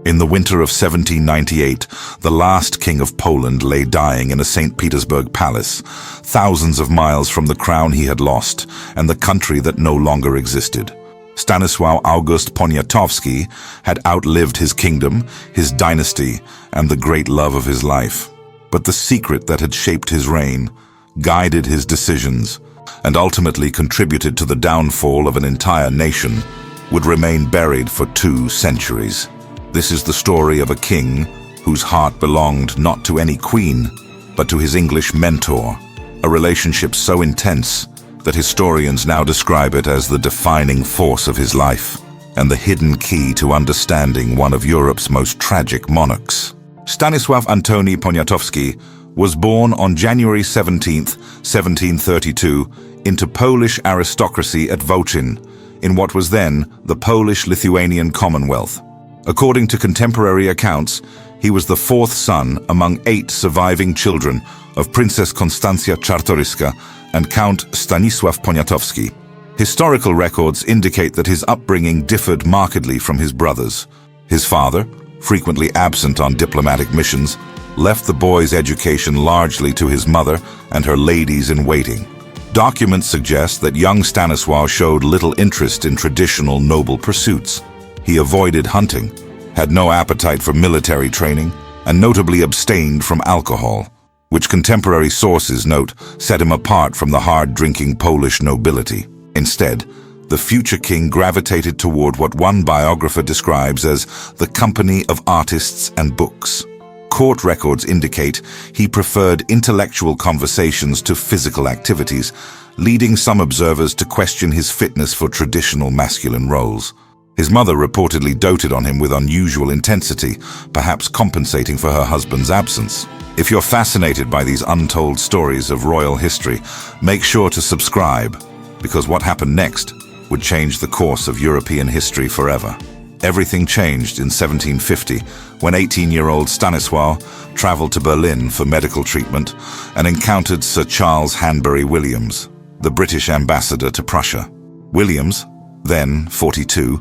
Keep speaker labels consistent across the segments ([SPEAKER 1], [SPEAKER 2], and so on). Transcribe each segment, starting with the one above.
[SPEAKER 1] In the winter of 1798, the last king of Poland lay dying in a St. Petersburg palace, thousands of miles from the crown he had lost and the country that no longer existed. Stanisław August Poniatowski had outlived his kingdom, his dynasty, and the great love of his life. But the secret that had shaped his reign, guided his decisions, and ultimately contributed to the downfall of an entire nation, would remain buried for 2 centuries. This is the story of a king whose heart belonged not to any queen, but to his English mentor, a relationship so intense that historians now describe it as the defining force of his life and the hidden key to understanding one of Europe's most tragic monarchs. Stanisław Antoni Poniatowski was born on January 17, 1732, into Polish aristocracy at Włocin, in what was then the Polish-Lithuanian Commonwealth. According to contemporary accounts, he was the 4th son among 8 surviving children of Princess Konstancja Czartoryska and Count Stanisław Poniatowski. Historical records indicate that his upbringing differed markedly from his brothers. His father, frequently absent on diplomatic missions, left the boy's education largely to his mother and her ladies-in-waiting. Documents suggest that young Stanisław showed little interest in traditional noble pursuits. He avoided hunting, had no appetite for military training, and notably abstained from alcohol, which contemporary sources note set him apart from the hard-drinking Polish nobility. Instead, the future king gravitated toward what one biographer describes as the company of artists and books. Court records indicate he preferred intellectual conversations to physical activities, leading some observers to question his fitness for traditional masculine roles. His mother reportedly doted on him with unusual intensity, perhaps compensating for her husband's absence. If you're fascinated by these untold stories of royal history, make sure to subscribe, because what happened next would change the course of European history forever. Everything changed in 1750 when 18-year-old Stanisław traveled to Berlin for medical treatment and encountered Sir Charles Hanbury Williams, the British ambassador to Prussia. Williams, then 42,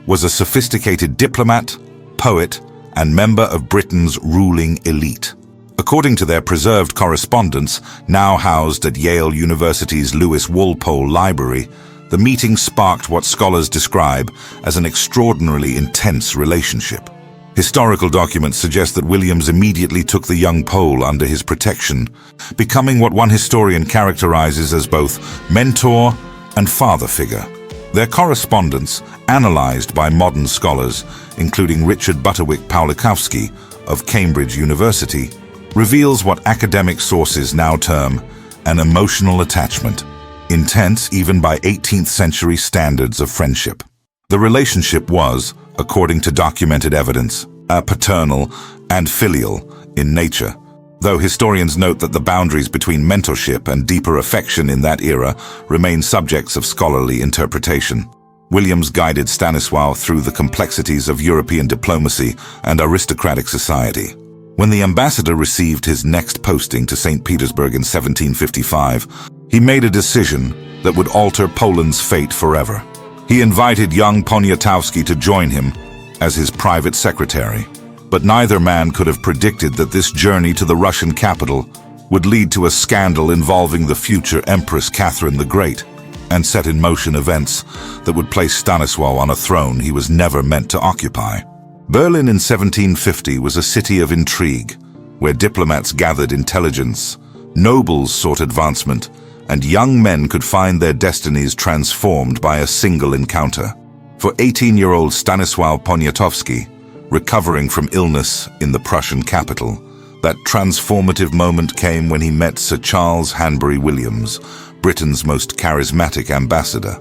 [SPEAKER 1] was a sophisticated diplomat, poet, and member of Britain's ruling elite. According to their preserved correspondence, now housed at Yale University's Lewis Walpole Library, the meeting sparked what scholars describe as an extraordinarily intense relationship. Historical documents suggest that Williams immediately took the young Pole under his protection, becoming what one historian characterizes as both mentor and father figure. Their correspondence, analyzed by modern scholars, including Richard Butterwick Pawlikowski of Cambridge University, reveals what academic sources now term an emotional attachment, intense even by 18th century standards of friendship. The relationship was, according to documented evidence, paternal and filial in nature, though historians note that the boundaries between mentorship and deeper affection in that era remain subjects of scholarly interpretation. Williams guided Stanisław through the complexities of European diplomacy and aristocratic society. When the ambassador received his next posting to St. Petersburg in 1755, he made a decision that would alter Poland's fate forever. He invited young Poniatowski to join him as his private secretary. But neither man could have predicted that this journey to the Russian capital would lead to a scandal involving the future Empress Catherine the Great and set in motion events that would place Stanisław on a throne he was never meant to occupy. Berlin in 1750 was a city of intrigue, where diplomats gathered intelligence, nobles sought advancement, and young men could find their destinies transformed by a single encounter. For 18-year-old Stanisław Poniatowski, recovering from illness in the Prussian capital, that transformative moment came when he met Sir Charles Hanbury Williams, Britain's most charismatic ambassador.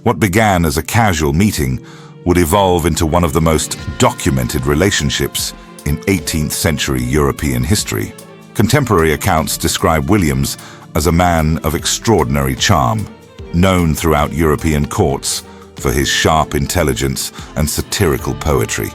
[SPEAKER 1] What began as a casual meeting would evolve into one of the most documented relationships in 18th century European history. Contemporary accounts describe Williams as a man of extraordinary charm, known throughout European courts for his sharp intelligence and satirical poetry.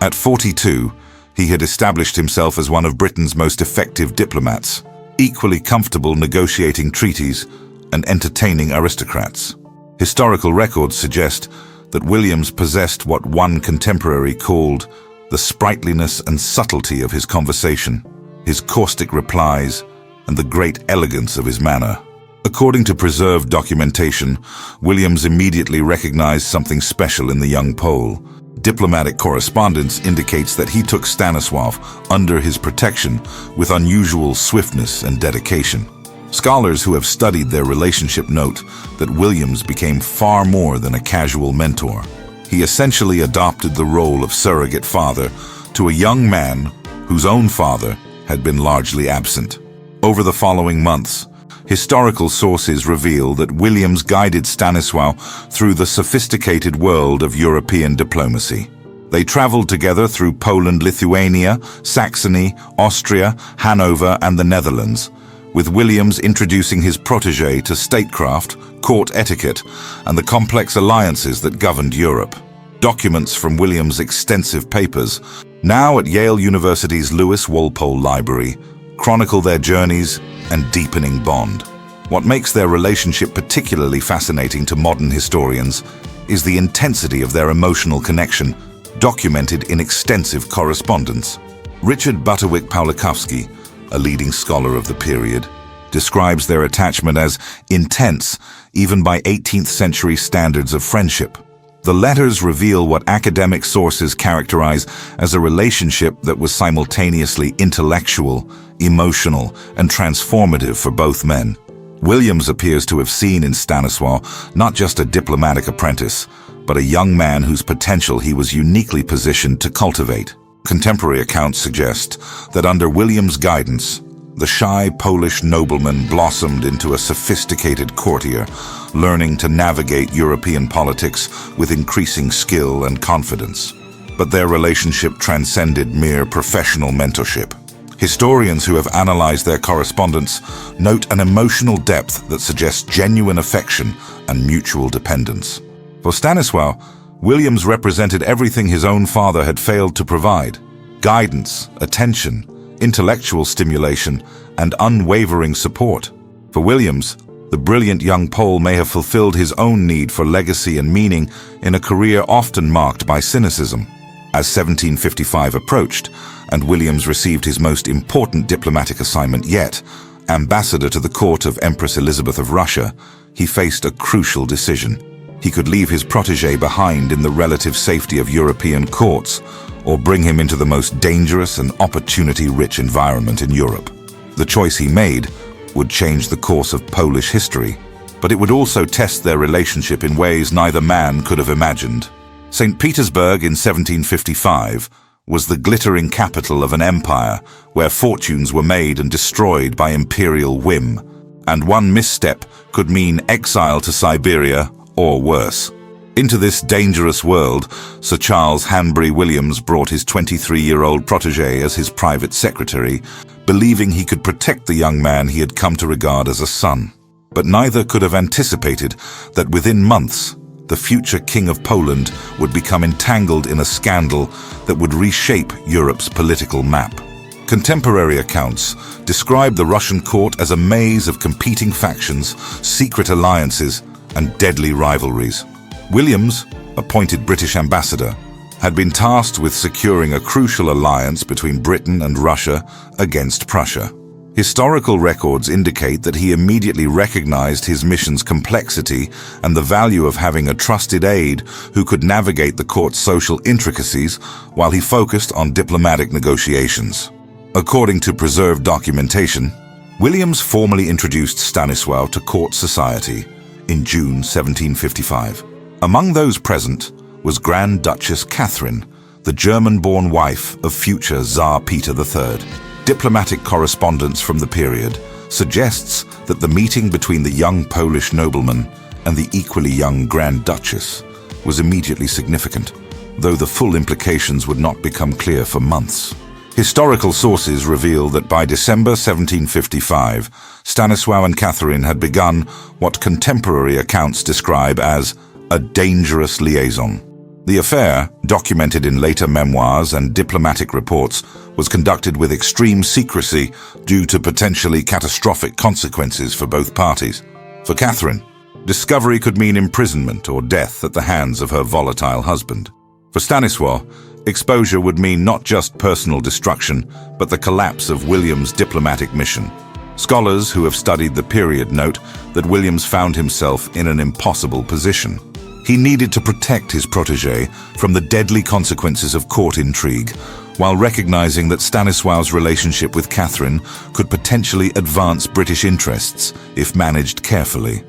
[SPEAKER 1] At 42, he had established himself as one of Britain's most effective diplomats, equally comfortable negotiating treaties and entertaining aristocrats. Historical records suggest that Williams possessed what one contemporary called The sprightliness and subtlety of his conversation, his caustic replies, and the great elegance of his manner. According to preserved documentation, Williams immediately recognized something special in the young Pole. Diplomatic correspondence indicates that he took Stanisław under his protection with unusual swiftness and dedication. Scholars who have studied their relationship note that Williams became far more than a casual mentor. He essentially adopted the role of surrogate father to a young man whose own father had been largely absent. Over the following months, historical sources reveal that Williams guided Stanisław through the sophisticated world of European diplomacy. They traveled together through Poland, Lithuania, Saxony, Austria, Hanover, and the Netherlands, with Williams introducing his protégé to statecraft, court etiquette, and the complex alliances that governed Europe. Documents from Williams' extensive papers, now at Yale University's Lewis Walpole Library, chronicle their journeys and deepening bond. What makes their relationship particularly fascinating to modern historians is the intensity of their emotional connection, documented in extensive correspondence. Richard Butterwick Pawlikowski, a leading scholar of the period, describes their attachment as intense, even by 18th century standards of friendship. The letters reveal what academic sources characterize as a relationship that was simultaneously intellectual, emotional, and transformative for both men. Williams appears to have seen in Stanisław not just a diplomatic apprentice, but a young man whose potential he was uniquely positioned to cultivate. Contemporary accounts suggest that under Williams' guidance, the shy Polish nobleman blossomed into a sophisticated courtier, learning to navigate European politics with increasing skill and confidence. But their relationship transcended mere professional mentorship. Historians who have analyzed their correspondence note an emotional depth that suggests genuine affection and mutual dependence. For Stanisław, Williams represented everything his own father had failed to provide: guidance, attention, intellectual stimulation, and unwavering support. For Williams, the brilliant young Pole may have fulfilled his own need for legacy and meaning in a career often marked by cynicism. As 1755 approached, and Williams received his most important diplomatic assignment yet, ambassador to the court of Empress Elizabeth of Russia, he faced a crucial decision. He could leave his protégé behind in the relative safety of European courts, or bring him into the most dangerous and opportunity-rich environment in Europe. The choice he made would change the course of Polish history, but it would also test their relationship in ways neither man could have imagined. St. Petersburg in 1755 was the glittering capital of an empire where fortunes were made and destroyed by imperial whim, and one misstep could mean exile to Siberia or worse. Into this dangerous world, Sir Charles Hanbury Williams brought his 23-year-old protégé as his private secretary, believing he could protect the young man he had come to regard as a son. But neither could have anticipated that within months, the future King of Poland would become entangled in a scandal that would reshape Europe's political map. Contemporary accounts describe the Russian court as a maze of competing factions, secret alliances, and deadly rivalries. Williams, appointed British ambassador, had been tasked with securing a crucial alliance between Britain and Russia against Prussia. Historical records indicate that he immediately recognized his mission's complexity and the value of having a trusted aide who could navigate the court's social intricacies while he focused on diplomatic negotiations. According to preserved documentation, Williams formally introduced Stanisław to court society in June 1755. Among those present was Grand Duchess Catherine, the German-born wife of future Tsar Peter III. Diplomatic correspondence from the period suggests that the meeting between the young Polish nobleman and the equally young Grand Duchess was immediately significant, though the full implications would not become clear for months. Historical sources reveal that by December 1755, Stanisław and Catherine had begun what contemporary accounts describe as a dangerous liaison. The affair, documented in later memoirs and diplomatic reports, was conducted with extreme secrecy due to potentially catastrophic consequences for both parties. For Catherine, discovery could mean imprisonment or death at the hands of her volatile husband. For Stanisław, Exposure would mean not just personal destruction, but the collapse of William's diplomatic mission. Scholars who have studied the period note that Williams found himself in an impossible position. He needed to protect his protégé from the deadly consequences of court intrigue, while recognizing that Stanisław's relationship with Catherine could potentially advance British interests if managed carefully.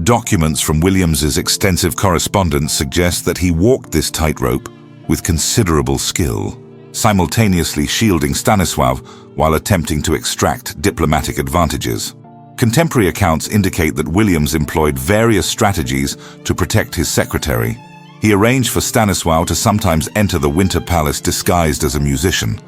[SPEAKER 1] Documents from Williams's extensive correspondence suggest that he walked this tightrope with considerable skill, simultaneously shielding Stanisław while attempting to extract diplomatic advantages. Contemporary accounts indicate that Williams employed various strategies to protect his secretary. He arranged for Stanisław to sometimes enter the Winter Palace disguised as a musician,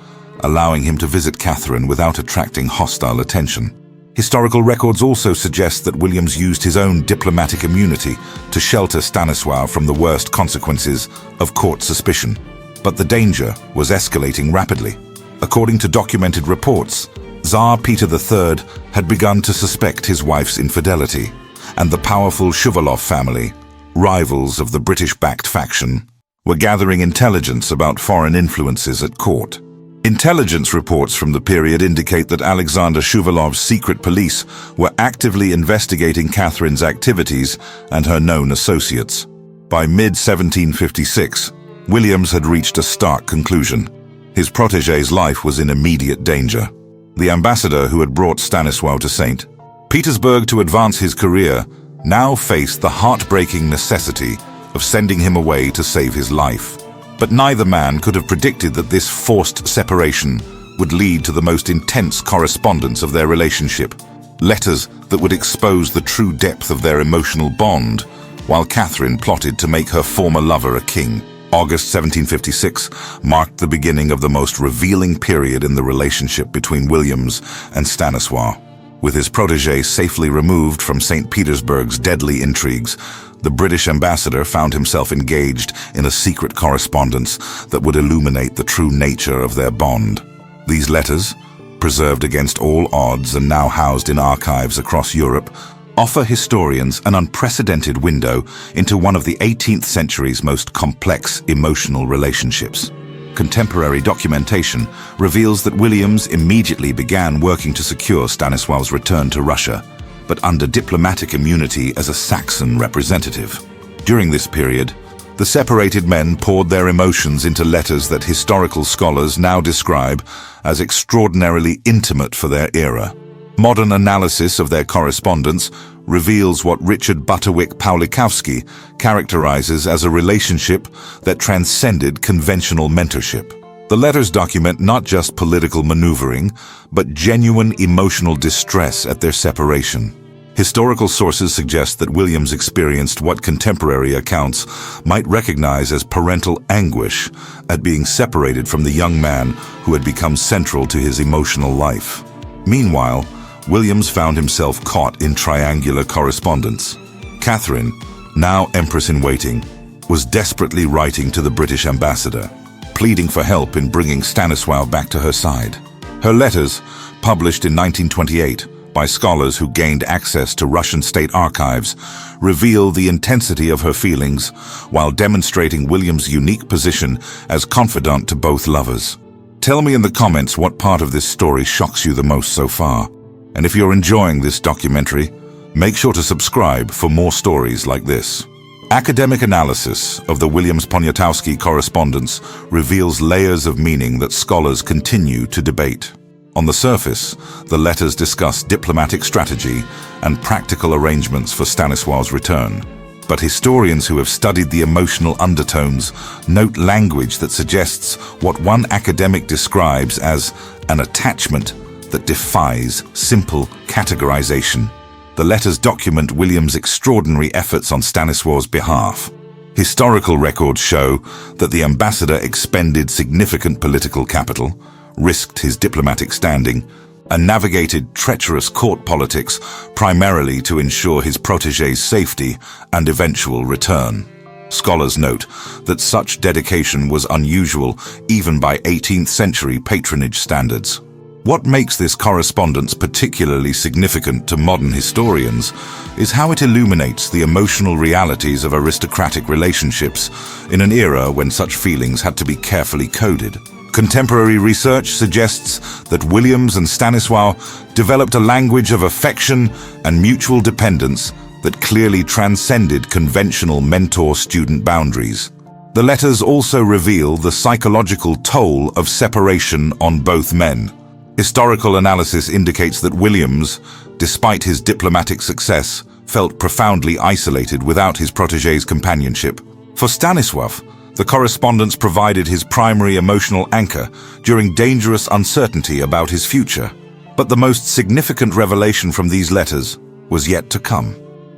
[SPEAKER 1] allowing him to visit Catherine without attracting hostile attention. Historical records also suggest that Williams used his own diplomatic immunity to shelter Stanisław from the worst consequences of court suspicion. But the danger was escalating rapidly. According to documented reports, Tsar Peter III had begun to suspect his wife's infidelity, and the powerful Shuvalov family, rivals of the British-backed faction, were gathering intelligence about foreign influences at court. Intelligence reports from the period indicate that Alexander Shuvalov's secret police were actively investigating Catherine's activities and her known associates. By mid-1756, Williams had reached a stark conclusion. His protégé's life was in immediate danger. The ambassador who had brought Stanisław to St. Petersburg to advance his career now faced the heartbreaking necessity of sending him away to save his life. But neither man could have predicted that this forced separation would lead to the most intense correspondence of their relationship, letters that would expose the true depth of their emotional bond, while Catherine plotted to make her former lover a king. August 1756 marked the beginning of the most revealing period in the relationship between Williams and Stanisław. With his protégé safely removed from St. Petersburg's deadly intrigues, the British ambassador found himself engaged in a secret correspondence that would illuminate the true nature of their bond. These letters, preserved against all odds and now housed in archives across Europe, offer historians an unprecedented window into one of the 18th century's most complex emotional relationships. Contemporary documentation reveals that Williams immediately began working to secure Stanisław's return to Russia, but under diplomatic immunity as a Saxon representative. During this period, the separated men poured their emotions into letters that historical scholars now describe as extraordinarily intimate for their era. Modern analysis of their correspondence reveals what Richard Butterwick Paulikowski characterizes as a relationship that transcended conventional mentorship. The letters document not just political maneuvering, but genuine emotional distress at their separation. Historical sources suggest that Williams experienced what contemporary accounts might recognize as parental anguish at being separated from the young man who had become central to his emotional life. Meanwhile, Williams found himself caught in triangular correspondence. Catherine, now Empress-in-Waiting, was desperately writing to the British ambassador, pleading for help in bringing Stanisław back to her side. Her letters, published in 1928 by scholars who gained access to Russian state archives, reveal the intensity of her feelings while demonstrating William's unique position as confidant to both lovers. Tell me in the comments what part of this story shocks you the most so far. And if you're enjoying this documentary, make sure to subscribe for more stories like this. Academic analysis of the Williams Poniatowski correspondence reveals layers of meaning that scholars continue to debate. On the surface, the letters discuss diplomatic strategy and practical arrangements for Stanisław's return. But historians who have studied the emotional undertones note language that suggests what one academic describes as an attachment that defies simple categorization. The letters document William's extraordinary efforts on Stanisław's behalf. Historical records show that the ambassador expended significant political capital, risked his diplomatic standing, and navigated treacherous court politics primarily to ensure his protégé's safety and eventual return. Scholars note that such dedication was unusual even by 18th century patronage standards. What makes this correspondence particularly significant to modern historians is how it illuminates the emotional realities of aristocratic relationships in an era when such feelings had to be carefully coded. Contemporary research suggests that Williams and Stanisław developed a language of affection and mutual dependence that clearly transcended conventional mentor-student boundaries. The letters also reveal the psychological toll of separation on both men. Historical analysis indicates that Williams, despite his diplomatic success, felt profoundly isolated without his protégé's companionship. For Stanisław, the correspondence provided his primary emotional anchor during dangerous uncertainty about his future. But the most significant revelation from these letters was yet to come.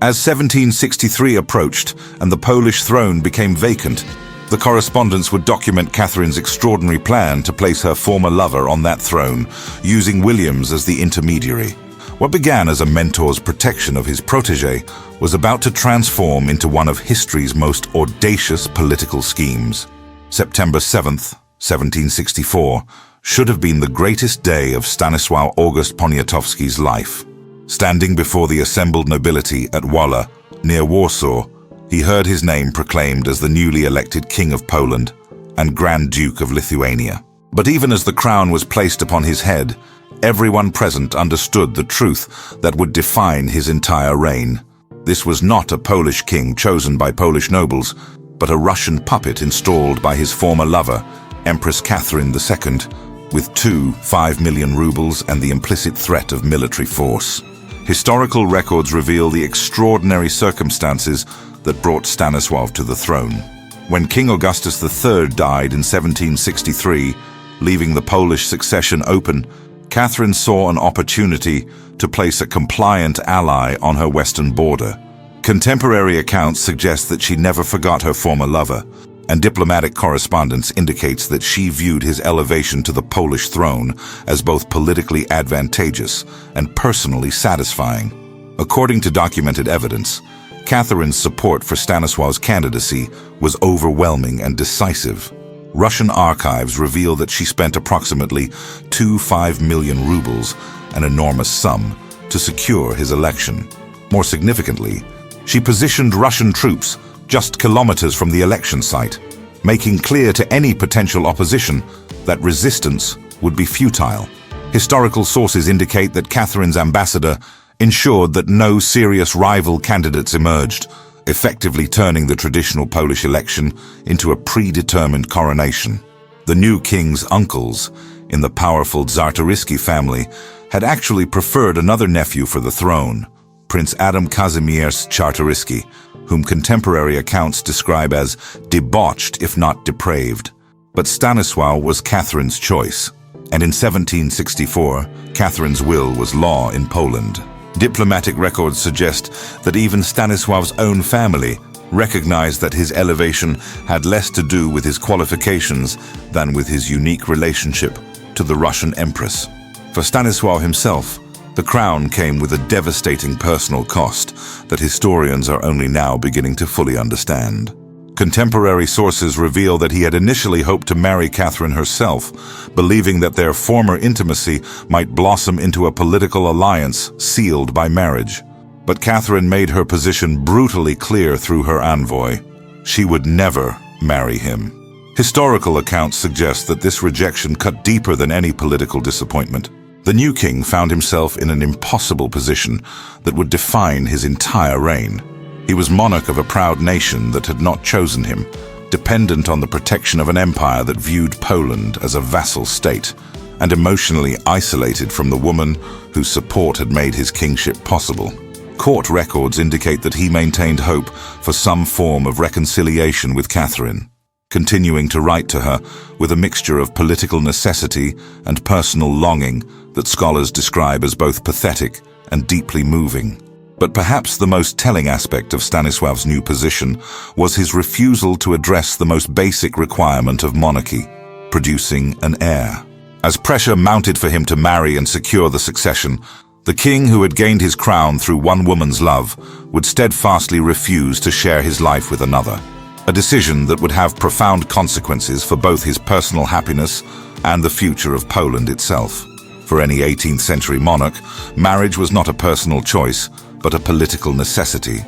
[SPEAKER 1] As 1763 approached and the Polish throne became vacant, the correspondence would document Catherine's extraordinary plan to place her former lover on that throne, using Williams as the intermediary. What began as a mentor's protection of his protégé was about to transform into one of history's most audacious political schemes. September 7th, 1764, should have been the greatest day of Stanisław August Poniatowski's life. Standing before the assembled nobility at Wola, near Warsaw, he heard his name proclaimed as the newly elected King of Poland and Grand Duke of Lithuania. But even as the crown was placed upon his head, everyone present understood the truth that would define his entire reign. This was not a Polish king chosen by Polish nobles, but a Russian puppet installed by his former lover, Empress Catherine II, with 5 million rubles and the implicit threat of military force. Historical records reveal the extraordinary circumstances that brought Stanisław to the throne. When King Augustus III died in 1763, leaving the Polish succession open, Catherine saw an opportunity to place a compliant ally on her western border. Contemporary accounts suggest that she never forgot her former lover, and diplomatic correspondence indicates that she viewed his elevation to the Polish throne as both politically advantageous and personally satisfying. According to documented evidence, Catherine's support for Stanisław's candidacy was overwhelming and decisive. Russian archives reveal that she spent approximately 5 million rubles, an enormous sum, to secure his election. More significantly, she positioned Russian troops just kilometers from the election site, making clear to any potential opposition that resistance would be futile. Historical sources indicate that Catherine's ambassador ensured that no serious rival candidates emerged, effectively turning the traditional Polish election into a predetermined coronation. The new king's uncles, in the powerful Czartoryski family, had actually preferred another nephew for the throne, Prince Adam Kazimierz Czartoryski, whom contemporary accounts describe as debauched if not depraved. But Stanisław was Catherine's choice, and in 1764, Catherine's will was law in Poland. Diplomatic records suggest that even Stanisław's own family recognized that his elevation had less to do with his qualifications than with his unique relationship to the Russian Empress. For Stanisław himself, the crown came with a devastating personal cost that historians are only now beginning to fully understand. Contemporary sources reveal that he had initially hoped to marry Catherine herself, believing that their former intimacy might blossom into a political alliance sealed by marriage. But Catherine made her position brutally clear through her envoy. She would never marry him. Historical accounts suggest that this rejection cut deeper than any political disappointment. The new king found himself in an impossible position that would define his entire reign. He was monarch of a proud nation that had not chosen him, dependent on the protection of an empire that viewed Poland as a vassal state, and emotionally isolated from the woman whose support had made his kingship possible. Court records indicate that he maintained hope for some form of reconciliation with Catherine, continuing to write to her with a mixture of political necessity and personal longing that scholars describe as both pathetic and deeply moving. But perhaps the most telling aspect of Stanisław's new position was his refusal to address the most basic requirement of monarchy, producing an heir. As pressure mounted for him to marry and secure the succession, the king who had gained his crown through one woman's love would steadfastly refuse to share his life with another, a decision that would have profound consequences for both his personal happiness and the future of Poland itself. For any 18th century monarch, marriage was not a personal choice, but a political necessity.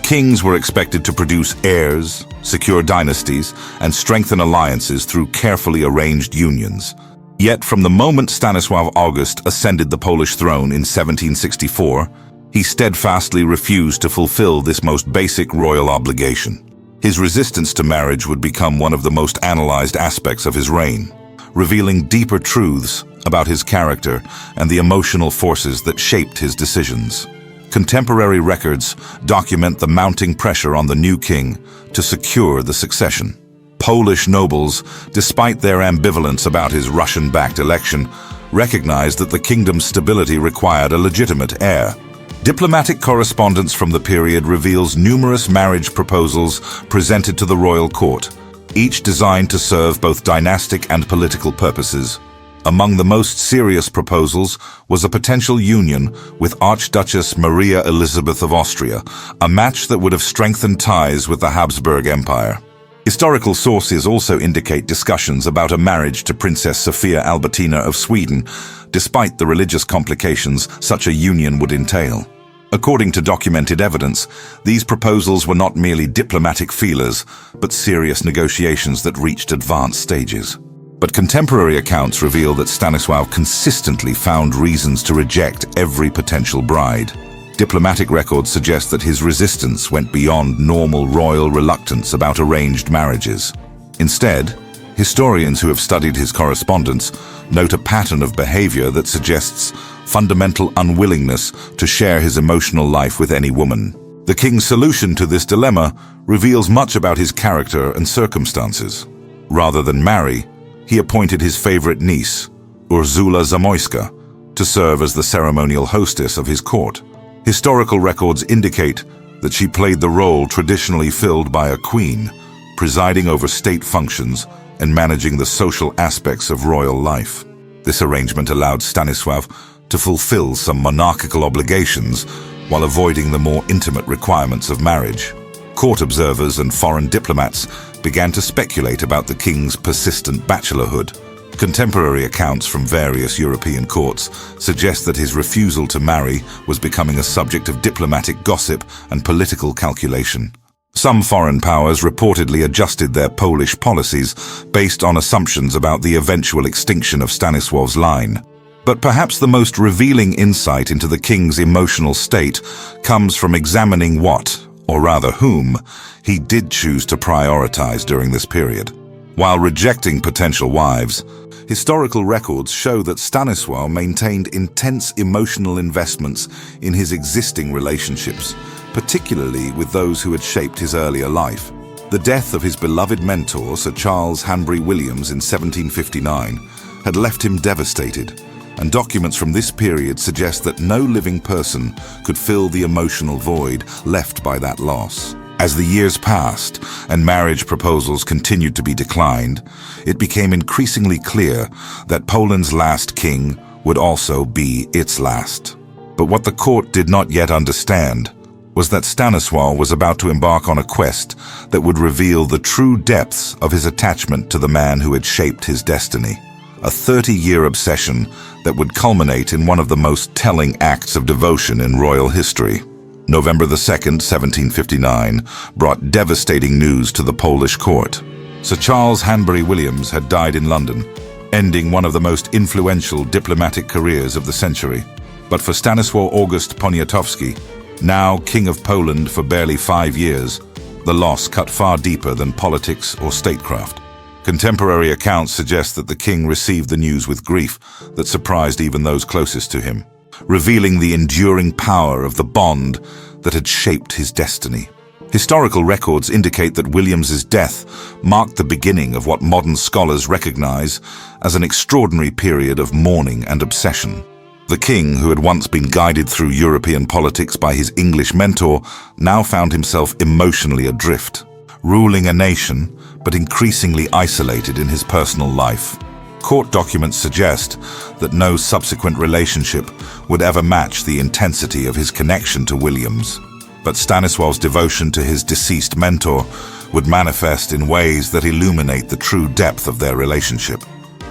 [SPEAKER 1] Kings were expected to produce heirs, secure dynasties, and strengthen alliances through carefully arranged unions. Yet from the moment Stanisław August ascended the Polish throne in 1764, he steadfastly refused to fulfill this most basic royal obligation. His resistance to marriage would become one of the most analyzed aspects of his reign, revealing deeper truths about his character and the emotional forces that shaped his decisions. Contemporary records document the mounting pressure on the new king to secure the succession. Polish nobles, despite their ambivalence about his Russian-backed election, recognized that the kingdom's stability required a legitimate heir. Diplomatic correspondence from the period reveals numerous marriage proposals presented to the royal court, each designed to serve both dynastic and political purposes. Among the most serious proposals was a potential union with Archduchess Maria Elizabeth of Austria, a match that would have strengthened ties with the Habsburg Empire. Historical sources also indicate discussions about a marriage to Princess Sofia Albertina of Sweden, despite the religious complications such a union would entail. According to documented evidence, these proposals were not merely diplomatic feelers, but serious negotiations that reached advanced stages. But contemporary accounts reveal that Stanisław consistently found reasons to reject every potential bride. Diplomatic records suggest that his resistance went beyond normal royal reluctance about arranged marriages. Instead, historians who have studied his correspondence note a pattern of behavior that suggests fundamental unwillingness to share his emotional life with any woman. The king's solution to this dilemma reveals much about his character and circumstances. Rather than marry, he appointed his favorite niece, Ursula Zamoyska, to serve as the ceremonial hostess of his court. Historical records indicate that she played the role traditionally filled by a queen, presiding over state functions and managing the social aspects of royal life. This arrangement allowed Stanisław to fulfill some monarchical obligations while avoiding the more intimate requirements of marriage. Court observers and foreign diplomats began to speculate about the king's persistent bachelorhood. Contemporary accounts from various European courts suggest that his refusal to marry was becoming a subject of diplomatic gossip and political calculation. Some foreign powers reportedly adjusted their Polish policies based on assumptions about the eventual extinction of Stanisław's line. But perhaps the most revealing insight into the king's emotional state comes from examining what, or rather whom, he did choose to prioritize during this period. While rejecting potential wives, historical records show that Stanisław maintained intense emotional investments in his existing relationships, particularly with those who had shaped his earlier life. The death of his beloved mentor, Sir Charles Hanbury Williams, in 1759, had left him devastated, and documents from this period suggest that no living person could fill the emotional void left by that loss. As the years passed and marriage proposals continued to be declined, it became increasingly clear that Poland's last king would also be its last. But what the court did not yet understand was that Stanisław was about to embark on a quest that would reveal the true depths of his attachment to the man who had shaped his destiny. A 30-year obsession that would culminate in one of the most telling acts of devotion in royal history. November 2nd, 1759, brought devastating news to the Polish court. Sir Charles Hanbury Williams had died in London, ending one of the most influential diplomatic careers of the century. But for Stanisław August Poniatowski, now King of Poland for barely 5 years, the loss cut far deeper than politics or statecraft. Contemporary accounts suggest that the king received the news with grief that surprised even those closest to him, revealing the enduring power of the bond that had shaped his destiny. Historical records indicate that Williams's death marked the beginning of what modern scholars recognize as an extraordinary period of mourning and obsession. The king, who had once been guided through European politics by his English mentor, now found himself emotionally adrift, ruling a nation but increasingly isolated in his personal life. Court documents suggest that no subsequent relationship would ever match the intensity of his connection to Williams. But Stanisław's devotion to his deceased mentor would manifest in ways that illuminate the true depth of their relationship.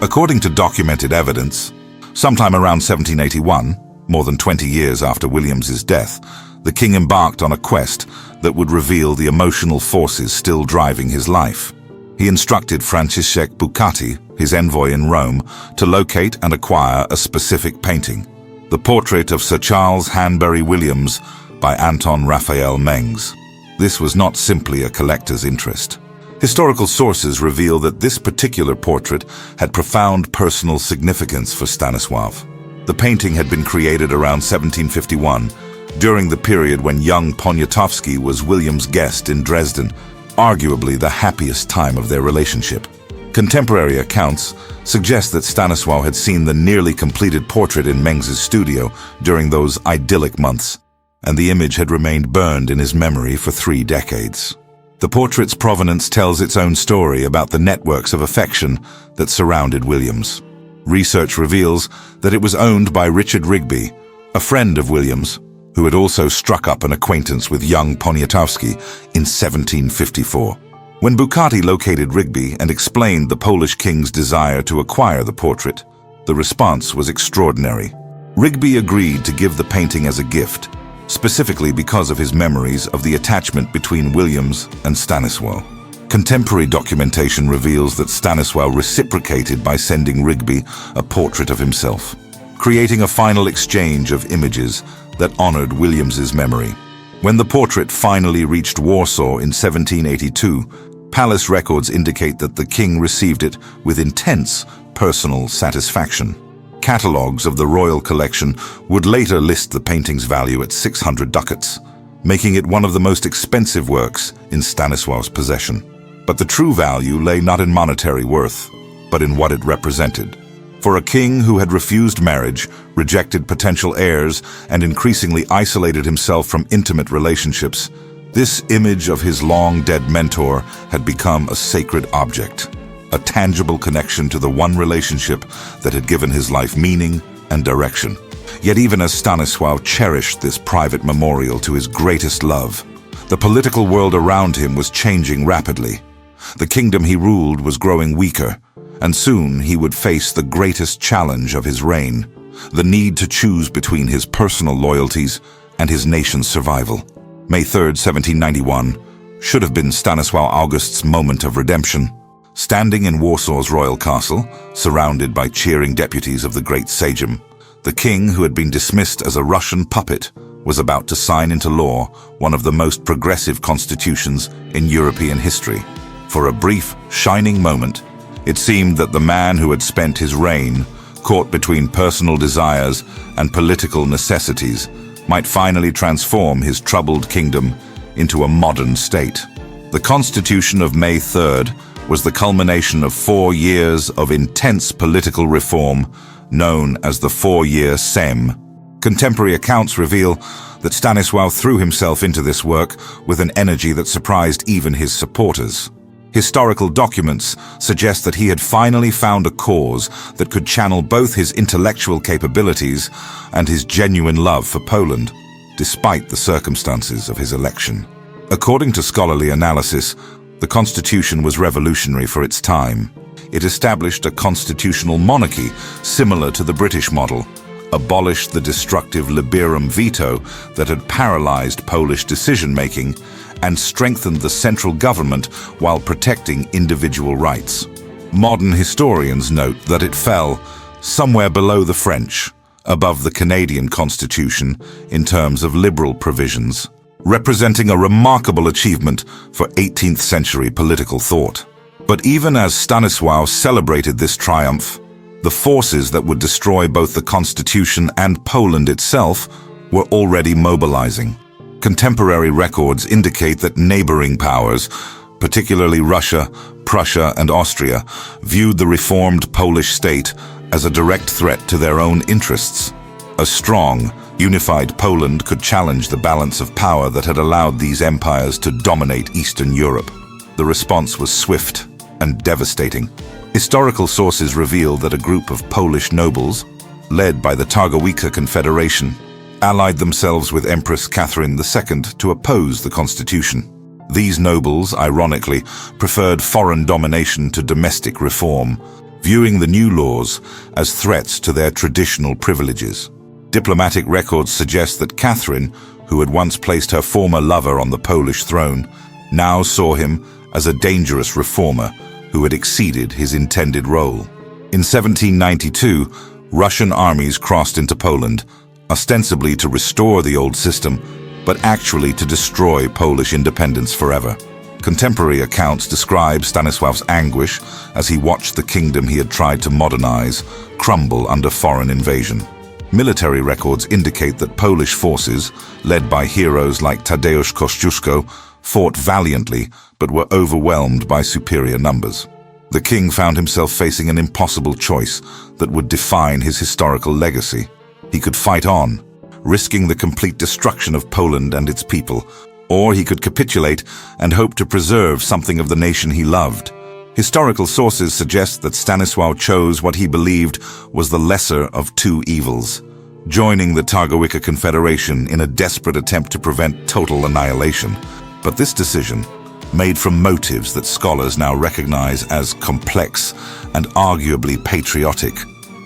[SPEAKER 1] According to documented evidence, Sometime around 1781, more than 20 years after Williams's death, the king embarked on a quest that would reveal the emotional forces still driving his life. He instructed Franciszek Bucati, his envoy in Rome, to locate and acquire a specific painting, the portrait of Sir Charles Hanbury Williams by Anton Raphael Mengs. This was not simply a collector's interest. Historical sources reveal that this particular portrait had profound personal significance for Stanisław. The painting had been created around 1751, during the period when young Poniatowski was William's guest in Dresden, arguably the happiest time of their relationship. Contemporary accounts suggest that Stanisław had seen the nearly completed portrait in Mengs's studio during those idyllic months, and the image had remained burned in his memory for 3 decades. The portrait's provenance tells its own story about the networks of affection that surrounded Williams. Research reveals that it was owned by Richard Rigby, a friend of Williams, who had also struck up an acquaintance with young Poniatowski in 1754. When Bucati located Rigby and explained the Polish king's desire to acquire the portrait, the response was extraordinary. Rigby agreed to give the painting as a gift, specifically because of his memories of the attachment between Williams and Stanisław. Contemporary documentation reveals that Stanisław reciprocated by sending Rigby a portrait of himself, creating a final exchange of images that honored Williams's memory. When the portrait finally reached Warsaw in 1782, palace records indicate that the king received it with intense personal satisfaction. Catalogues of the royal collection would later list the painting's value at 600 ducats, making it one of the most expensive works in Stanisław's possession. But the true value lay not in monetary worth, but in what it represented. For a king who had refused marriage, rejected potential heirs, and increasingly isolated himself from intimate relationships, this image of his long-dead mentor had become a sacred object, a tangible connection to the one relationship that had given his life meaning and direction. Yet even as Stanisław cherished this private memorial to his greatest love, the political world around him was changing rapidly. The kingdom he ruled was growing weaker, and soon he would face the greatest challenge of his reign, the need to choose between his personal loyalties and his nation's survival. May 3, 1791, should have been Stanisław August's moment of redemption. Standing in Warsaw's royal castle, surrounded by cheering deputies of the great Sejm, the king, who had been dismissed as a Russian puppet, was about to sign into law one of the most progressive constitutions in European history. For a brief, shining moment, it seemed that the man who had spent his reign, caught between personal desires and political necessities, might finally transform his troubled kingdom into a modern state. The Constitution of May 3rd was the culmination of 4 years of intense political reform, known as the 4-year Sejm. Contemporary accounts reveal that Stanisław threw himself into this work with an energy that surprised even his supporters. Historical documents suggest that he had finally found a cause that could channel both his intellectual capabilities and his genuine love for Poland, despite the circumstances of his election. According to scholarly analysis, the constitution was revolutionary for its time. It established a constitutional monarchy similar to the British model, abolished the destructive liberum veto that had paralyzed Polish decision-making, and strengthened the central government while protecting individual rights. Modern historians note that it fell somewhere below the French, above the Canadian Constitution in terms of liberal provisions, representing a remarkable achievement for 18th century political thought. But even as Stanisław celebrated this triumph, the forces that would destroy both the Constitution and Poland itself were already mobilizing. Contemporary records indicate that neighboring powers, particularly Russia, Prussia, and Austria, viewed the reformed Polish state as a direct threat to their own interests. A strong, unified Poland could challenge the balance of power that had allowed these empires to dominate Eastern Europe. The response was swift and devastating. Historical sources reveal that a group of Polish nobles, led by the Targowica Confederation, allied themselves with Empress Catherine II to oppose the constitution. These nobles, ironically, preferred foreign domination to domestic reform, viewing the new laws as threats to their traditional privileges. Diplomatic records suggest that Catherine, who had once placed her former lover on the Polish throne, now saw him as a dangerous reformer who had exceeded his intended role. In 1792, Russian armies crossed into Poland, ostensibly to restore the old system, but actually to destroy Polish independence forever. Contemporary accounts describe Stanisław's anguish as he watched the kingdom he had tried to modernize crumble under foreign invasion. Military records indicate that Polish forces, led by heroes like Tadeusz Kościuszko, fought valiantly but were overwhelmed by superior numbers. The king found himself facing an impossible choice that would define his historical legacy. He could fight on, risking the complete destruction of Poland and its people, or he could capitulate and hope to preserve something of the nation he loved. Historical sources suggest that Stanisław chose what he believed was the lesser of two evils, joining the Targowica Confederation in a desperate attempt to prevent total annihilation. But this decision, made from motives that scholars now recognize as complex and arguably patriotic,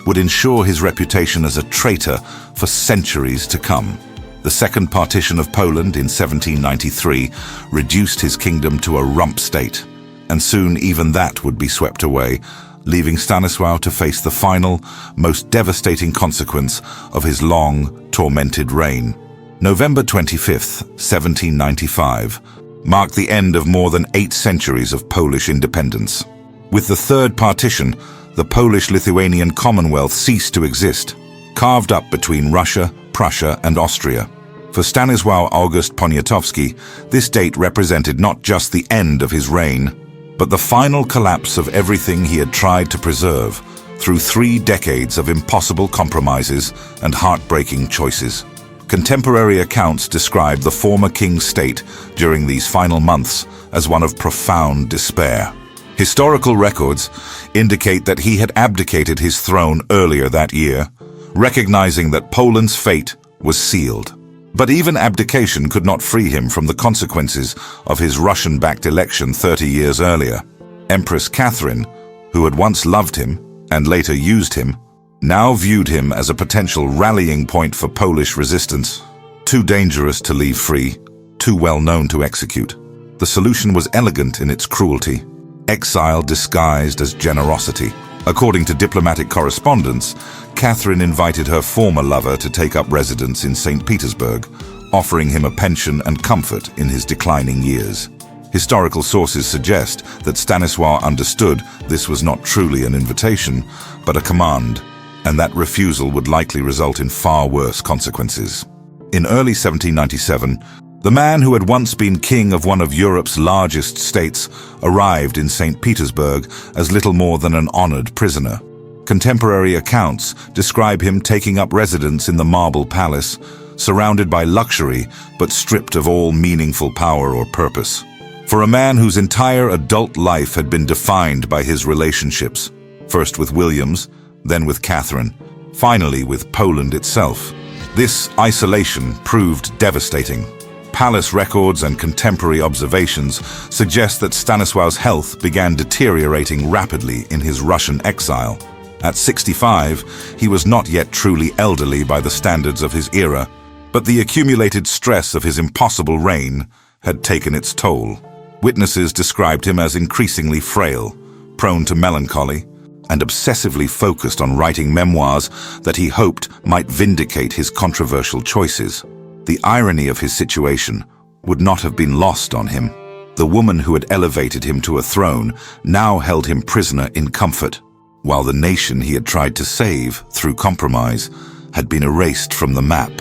[SPEAKER 1] would ensure his reputation as a traitor for centuries to come. The Second Partition of Poland in 1793 reduced his kingdom to a rump state, and soon even that would be swept away, leaving Stanisław to face the final, most devastating consequence of his long, tormented reign. November 25th, 1795, marked the end of more than 8 centuries of Polish independence. With the Third Partition, the Polish-Lithuanian Commonwealth ceased to exist, carved up between Russia, Prussia, and Austria. For Stanisław August Poniatowski, this date represented not just the end of his reign, but the final collapse of everything he had tried to preserve through 3 decades of impossible compromises and heartbreaking choices. Contemporary accounts describe the former king's state during these final months as one of profound despair. Historical records indicate that he had abdicated his throne earlier that year, recognizing that Poland's fate was sealed. But even abdication could not free him from the consequences of his Russian-backed election 30 years earlier. Empress Catherine, who had once loved him and later used him, now viewed him as a potential rallying point for Polish resistance. Too dangerous to leave free, too well known to execute. The solution was elegant in its cruelty, exile disguised as generosity. According to diplomatic correspondence, Catherine invited her former lover to take up residence in St. Petersburg, offering him a pension and comfort in his declining years. Historical sources suggest that Stanisław understood this was not truly an invitation, but a command, and that refusal would likely result in far worse consequences. In early 1797, the man who had once been king of one of Europe's largest states arrived in St. Petersburg as little more than an honored prisoner. Contemporary accounts describe him taking up residence in the Marble Palace, surrounded by luxury but stripped of all meaningful power or purpose. For a man whose entire adult life had been defined by his relationships, first with Williams, then with Catherine, finally with Poland itself, this isolation proved devastating. Palace records and contemporary observations suggest that Stanisław's health began deteriorating rapidly in his Russian exile. At 65, he was not yet truly elderly by the standards of his era, but the accumulated stress of his impossible reign had taken its toll. Witnesses described him as increasingly frail, prone to melancholy, and obsessively focused on writing memoirs that he hoped might vindicate his controversial choices. The irony of his situation would not have been lost on him. The woman who had elevated him to a throne now held him prisoner in comfort, while the nation he had tried to save through compromise had been erased from the map.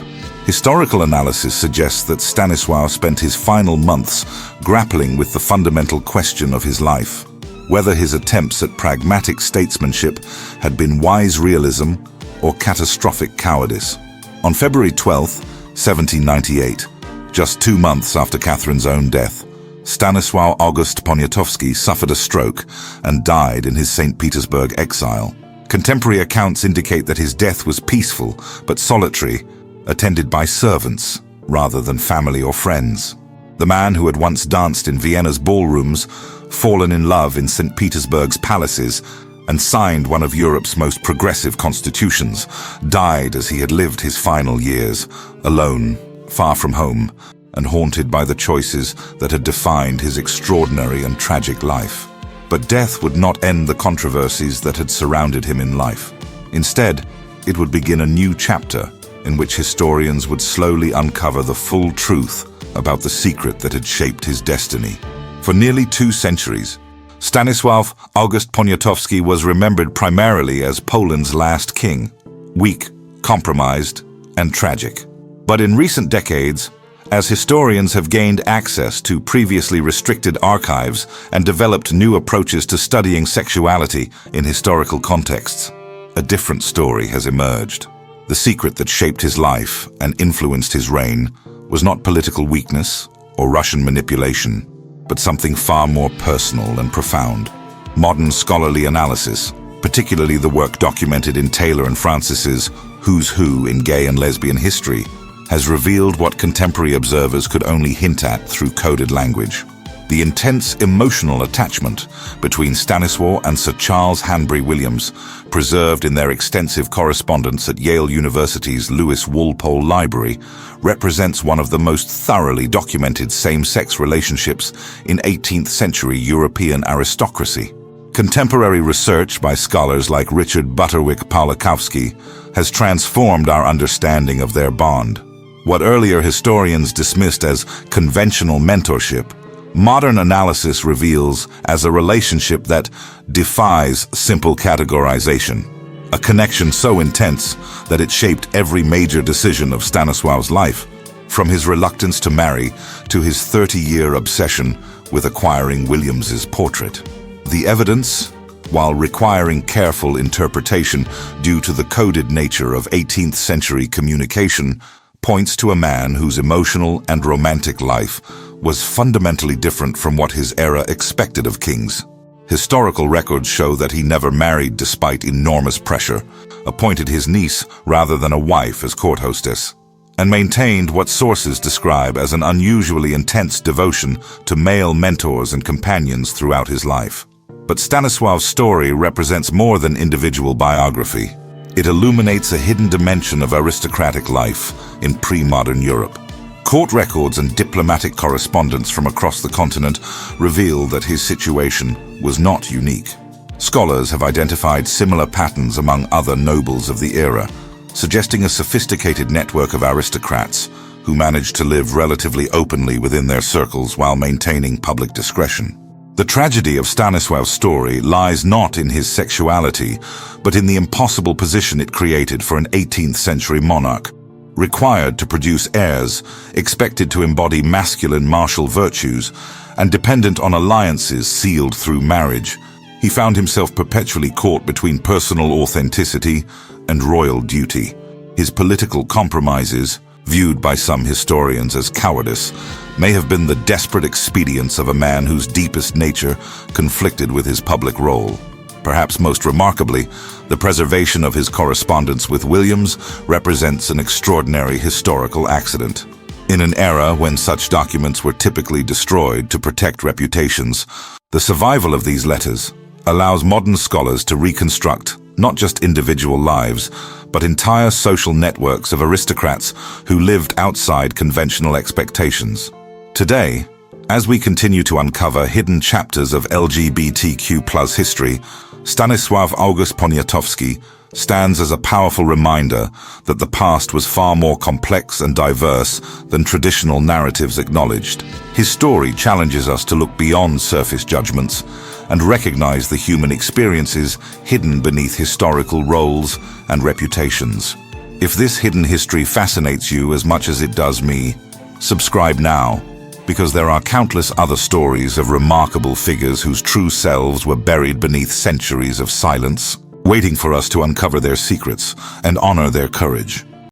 [SPEAKER 1] Historical analysis suggests that Stanisław spent his final months grappling with the fundamental question of his life, whether his attempts at pragmatic statesmanship had been wise realism or catastrophic cowardice. On February 12th, 1798, just 2 months after Catherine's own death, Stanisław August Poniatowski suffered a stroke and died in his St. Petersburg exile. Contemporary accounts indicate that his death was peaceful but solitary, attended by servants rather than family or friends. The man who had once danced in Vienna's ballrooms, fallen in love in St. Petersburg's palaces, and signed one of Europe's most progressive constitutions, died as he had lived his final years, alone, far from home, and haunted by the choices that had defined his extraordinary and tragic life. But death would not end the controversies that had surrounded him in life. Instead, it would begin a new chapter in which historians would slowly uncover the full truth about the secret that had shaped his destiny. For nearly 2 centuries, Stanisław August Poniatowski was remembered primarily as Poland's last king, weak, compromised, and tragic. But in recent decades, as historians have gained access to previously restricted archives and developed new approaches to studying sexuality in historical contexts, a different story has emerged. The secret that shaped his life and influenced his reign was not political weakness or Russian manipulation, but something far more personal and profound. Modern scholarly analysis, particularly the work documented in Taylor and Francis's Who's Who in Gay and Lesbian History, has revealed what contemporary observers could only hint at through coded language. The intense emotional attachment between Stanisław and Sir Charles Hanbury Williams, preserved in their extensive correspondence at Yale University's Lewis Walpole Library, represents one of the most thoroughly documented same-sex relationships in 18th century European aristocracy. Contemporary research by scholars like Richard Butterwick-Pawlikowski has transformed our understanding of their bond. What earlier historians dismissed as conventional mentorship, modern analysis reveals as a relationship that defies simple categorization, a connection so intense that it shaped every major decision of Stanisław's life, from his reluctance to marry to his 30-year obsession with acquiring Williams's portrait. The evidence, while requiring careful interpretation due to the coded nature of 18th century communication, points to a man whose emotional and romantic life was fundamentally different from what his era expected of kings. Historical records show that he never married despite enormous pressure, appointed his niece rather than a wife as court hostess, and maintained what sources describe as an unusually intense devotion to male mentors and companions throughout his life. But Stanisław's story represents more than individual biography. It illuminates a hidden dimension of aristocratic life in pre-modern Europe. Court records and diplomatic correspondence from across the continent reveal that his situation was not unique. Scholars have identified similar patterns among other nobles of the era, suggesting a sophisticated network of aristocrats who managed to live relatively openly within their circles while maintaining public discretion. The tragedy of Stanisław's story lies not in his sexuality, but in the impossible position it created for an 18th century monarch. Required to produce heirs, expected to embody masculine martial virtues, and dependent on alliances sealed through marriage, he found himself perpetually caught between personal authenticity and royal duty. His political compromises, viewed by some historians as cowardice, may have been the desperate expedients of a man whose deepest nature conflicted with his public role. Perhaps most remarkably, the preservation of his correspondence with Williams represents an extraordinary historical accident. In an era when such documents were typically destroyed to protect reputations, the survival of these letters allows modern scholars to reconstruct not just individual lives, but entire social networks of aristocrats who lived outside conventional expectations. Today, as we continue to uncover hidden chapters of LGBTQ+ history, Stanisław August Poniatowski stands as a powerful reminder that the past was far more complex and diverse than traditional narratives acknowledged. His story challenges us to look beyond surface judgments and recognize the human experiences hidden beneath historical roles and reputations. If this hidden history fascinates you as much as it does me, subscribe now, because there are countless other stories of remarkable figures whose true selves were buried beneath centuries of silence, waiting for us to uncover their secrets and honor their courage.